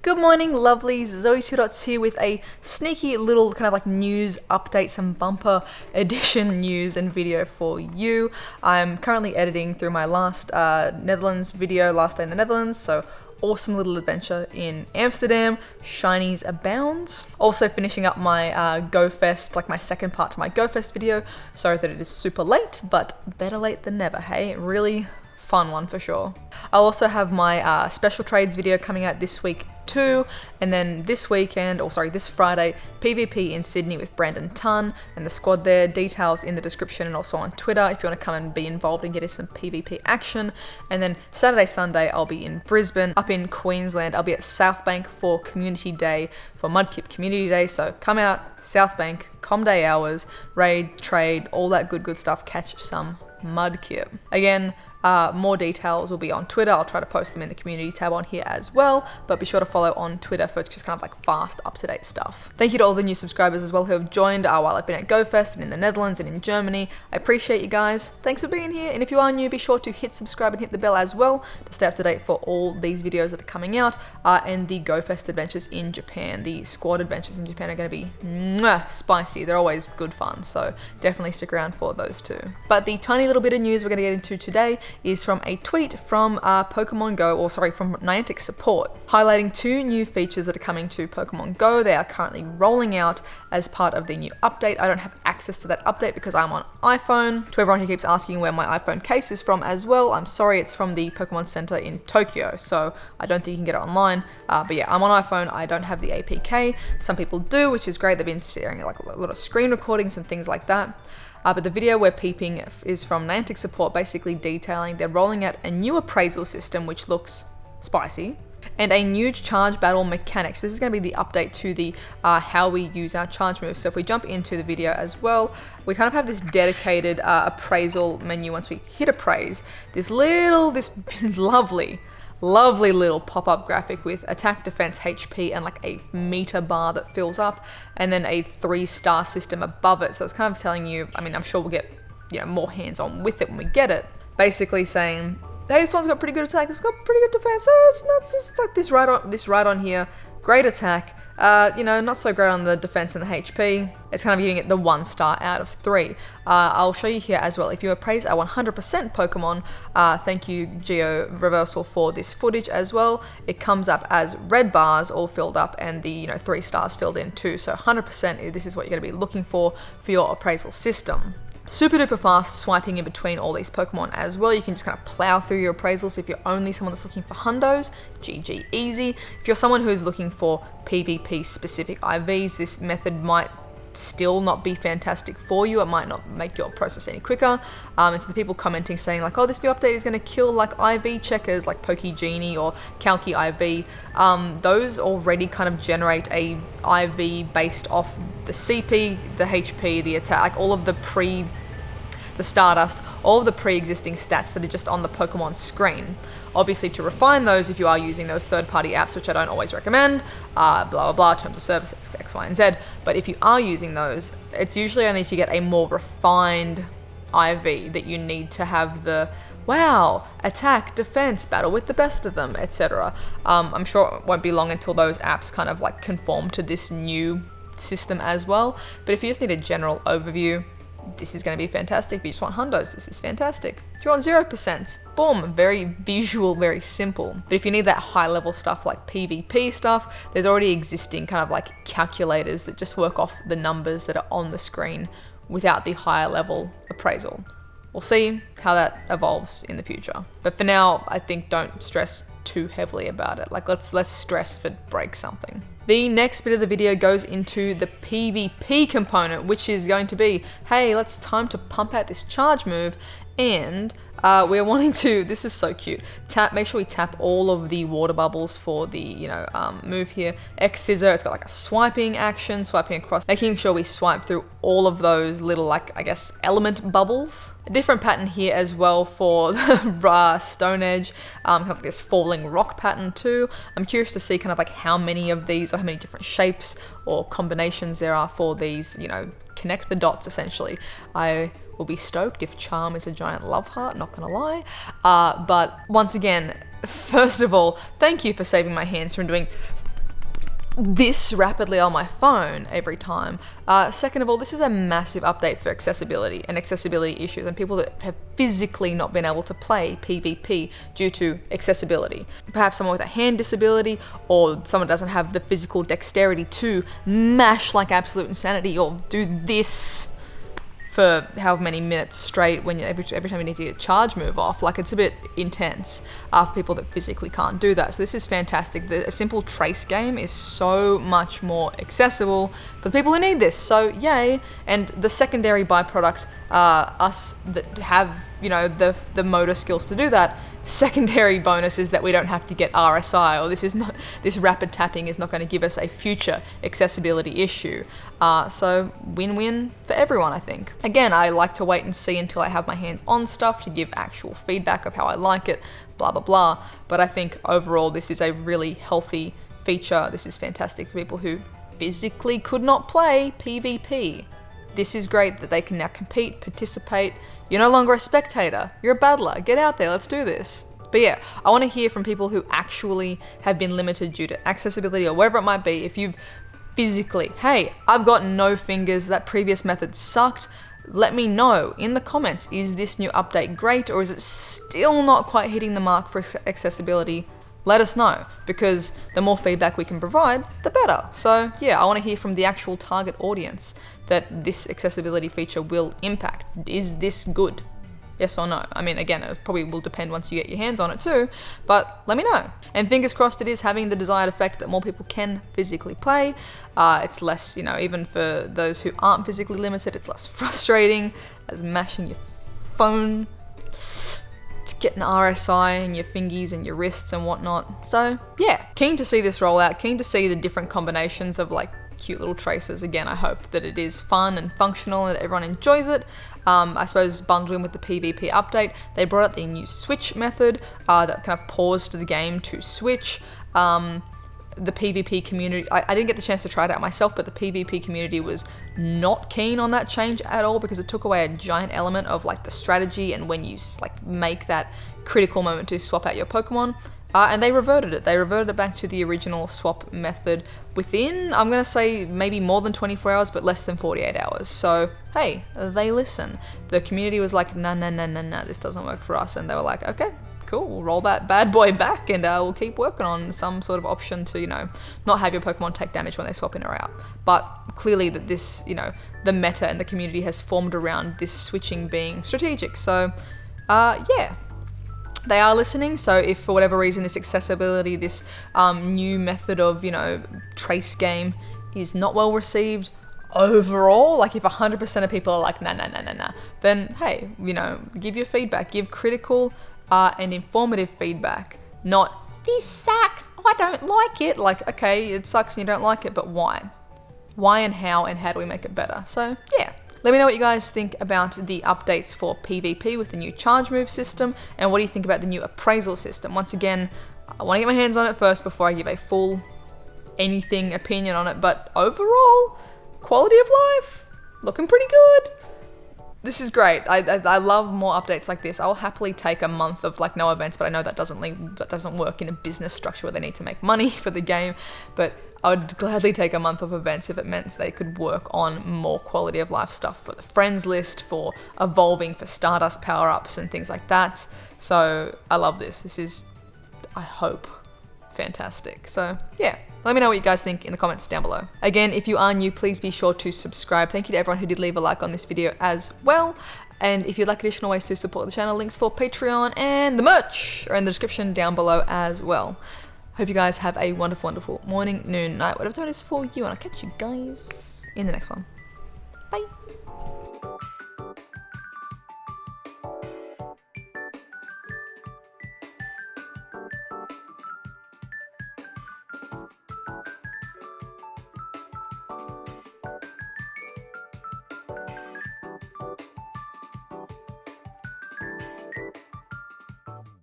Good morning, lovelies. ZoëTwoDots here with a sneaky little kind of like news update, some bumper edition news and video for you. I'm currently editing through my last Netherlands video, last day in the Netherlands, so awesome little adventure in Amsterdam. Shinies abounds. Also finishing up my Go Fest, like my second part to my Go Fest video. Sorry that it is super late, but better late than never, hey? Really fun one for sure. I'll also have my special trades video coming out this week too, and then this weekend, or sorry, this Friday, PvP in Sydney with Brandon Tunn and the squad there. Details in the description and also on Twitter if you want to come and be involved and get some PvP action. And then Saturday, Sunday, I'll be in Brisbane. Up in Queensland, I'll be at South Bank for Community Day, for Mudkip Community Day. So come out, South Bank, Com Day hours, raid, trade, all that good stuff. Catch some Mudkip. Again, more details will be on Twitter. I'll try to post them in the community tab on here as well, but be sure to follow on Twitter for just kind of like fast, up-to-date stuff. Thank you to all the new subscribers as well who have joined while I've been at GoFest and in the Netherlands and in Germany. I appreciate you guys. Thanks for being here, and if you are new, be sure to hit subscribe and hit the bell as well to stay up to date for all these videos that are coming out, and the GoFest adventures in Japan. The squad adventures in Japan are going to be spicy. They're always good fun, so definitely stick around for those too. But the tiny little bit of news we're going to get into today is from a tweet from Pokémon GO, or sorry, from Niantic support, highlighting two new features that are coming to Pokémon GO. They are currently rolling out as part of the new update. I don't have access to that update because I'm on iPhone. To everyone who keeps asking where my iPhone case is from as well, I'm sorry, it's from the Pokémon Center in Tokyo, so I don't think you can get it online. But yeah, I'm on iPhone, I don't have the APK. Some people do, which is great. They've been sharing like a lot of screen recordings and things like that. But the video we're peeping is from Niantic support, basically detailing they're rolling out a new appraisal system which looks spicy, and a new charge battle mechanics. This is going to be the update to the how we use our charge moves. So if we jump into the video as well, we kind of have this dedicated appraisal menu. Once we hit appraise, this lovely little pop-up graphic with attack, defense, HP, and like a meter bar that fills up, and then a 3-star system above it. So it's kind of telling you, I mean, I'm sure we'll get more hands-on with it when we get it. Basically saying, hey, this one's got pretty good attack, this got pretty good defense. It's not just like this right on here. Great attack, not so great on the defense and the HP. It's kind of giving it the 1 star out of 3. I'll show you here as well. If you appraise a 100% Pokemon, thank you Geo Reversal for this footage as well. It comes up as red bars all filled up and the 3 stars filled in too. So 100%, this is what you're going to be looking for your appraisal system. Super duper fast swiping in between all these Pokemon as well. You can just kind of plow through your appraisals. If you're only someone that's looking for hundos, GG easy. If you're someone who's looking for PvP specific IVs, this method might still not be fantastic for you. It might not make your process any quicker. And to the people commenting saying like, oh, this new update is going to kill like IV checkers like Pokegenie or Calci IV, those already kind of generate a IV based off the CP, the HP, the attack, like all of the Stardust, all of the pre-existing stats that are just on the Pokemon screen. Obviously, to refine those, if you are using those third-party apps, which I don't always recommend, blah, blah, blah, terms of service, X, Y, and Z, but if you are using those, it's usually only to get a more refined IV that you need to have the, wow, attack, defense, battle with the best of them, etc. I'm sure it won't be long until those apps kind of like conform to this new system as well, but if you just need a general overview, this is going to be fantastic. If you just want hundos, this is fantastic. If you want 0%, boom, very visual, very simple. But if you need that high level stuff like PvP stuff, there's already existing kind of like calculators that just work off the numbers that are on the screen without the higher level appraisal. We'll see how that evolves in the future. But for now, I think don't stress too heavily about it. Like let's stress if it breaks something. The next bit of the video goes into the PvP component, which is going to be, hey, it's time to pump out this charge move, and we're wanting to, this is so cute, make sure we tap all of the water bubbles for the, move here. X scissor, it's got like a swiping action, swiping across, making sure we swipe through all of those little, like, I guess, element bubbles. A different pattern here as well for the Stone Edge, kind of like this falling rock pattern too. I'm curious to see kind of like how many of these, or how many different shapes or combinations there are for these, connect the dots essentially. I will be stoked if Charm is a giant love heart, not gonna lie. But once again, first of all, thank you for saving my hands from doing this rapidly on my phone every time. Second of all, this is a massive update for accessibility and accessibility issues and people that have physically not been able to play PvP due to accessibility. Perhaps someone with a hand disability, or someone doesn't have the physical dexterity to mash like absolute insanity or do this for however many minutes straight when you, every time you need to get a charge move off. Like, it's a bit intense for people that physically can't do that. So this is fantastic. A simple trace game is so much more accessible for the people who need this. So yay. And the secondary byproduct, us that have, you know, the motor skills to do that, secondary bonus is that we don't have to get RSI, or this rapid tapping is not going to give us a future accessibility issue. So win-win for everyone, I think. Again, I like to wait and see until I have my hands on stuff to give actual feedback of how I like it, blah, blah, blah. But I think overall, this is a really healthy feature. This is fantastic for people who physically could not play PvP. This is great that they can now compete, participate. You're no longer a spectator, you're a battler. Get out there, let's do this. But yeah, I want to hear from people who actually have been limited due to accessibility or whatever it might be. If you've physically, hey, I've got no fingers, that previous method sucked, let me know in the comments, is this new update great, or is it still not quite hitting the mark for accessibility? Let us know, because the more feedback we can provide, the better. So yeah, I want to hear from the actual target audience that this accessibility feature will impact. Is this good? Yes or no? I mean, again, it probably will depend once you get your hands on it too, but let me know. And fingers crossed it is having the desired effect that more people can physically play. It's less, you know, even for those who aren't physically limited, it's less frustrating as mashing your phone, just getting RSI in your fingies and your wrists and whatnot. So yeah, keen to see this roll out, keen to see the different combinations of like cute little traces. Again, I hope that it is fun and functional and everyone enjoys it. I suppose bundled in with the PvP update, they brought out the new switch method that kind of paused the game to switch. The PvP community, I didn't get the chance to try it out myself, but the PvP community was not keen on that change at all because it took away a giant element of like the strategy and when you like make that critical moment to swap out your Pokemon. And they reverted it. They reverted it back to the original swap method within, I'm going to say, maybe more than 24 hours, but less than 48 hours. So, hey, they listen. The community was like, nah, this doesn't work for us. And they were like, okay, cool, we'll roll that bad boy back and we'll keep working on some sort of option to, you know, not have your Pokemon take damage when they swap in or out. But clearly that this, you know, the meta and the community has formed around this switching being strategic. So, yeah. They are listening, so if for whatever reason this accessibility, this new method of, you know, trace game is not well received overall, like if 100% of people are like, nah, then hey, you know, give your feedback, give critical and informative feedback, not, this sucks, I don't like it. Like, okay, it sucks and you don't like it, but why? Why and how do we make it better? So, yeah. Let me know what you guys think about the updates for PvP with the new charge move system, and what do you think about the new appraisal system. Once again, I want to get my hands on it first before I give a full anything opinion on it, but overall, quality of life, looking pretty good. This is great. I love more updates like this. I'll happily take a month of like no events, but I know that doesn't work in a business structure where they need to make money for the game, but I would gladly take a month of events if it meant they could work on more quality of life stuff for the friends list, for evolving, for Stardust power-ups and things like that. So I love this. This is, I hope, fantastic. So yeah, let me know what you guys think in the comments down below. Again, if you are new, please be sure to subscribe. Thank you to everyone who did leave a like on this video as well. And if you'd like additional ways to support the channel, links for Patreon and the merch are in the description down below as well. Hope you guys have a wonderful, wonderful morning, noon, night, whatever time it is for you, and I'll catch you guys in the next one. Bye.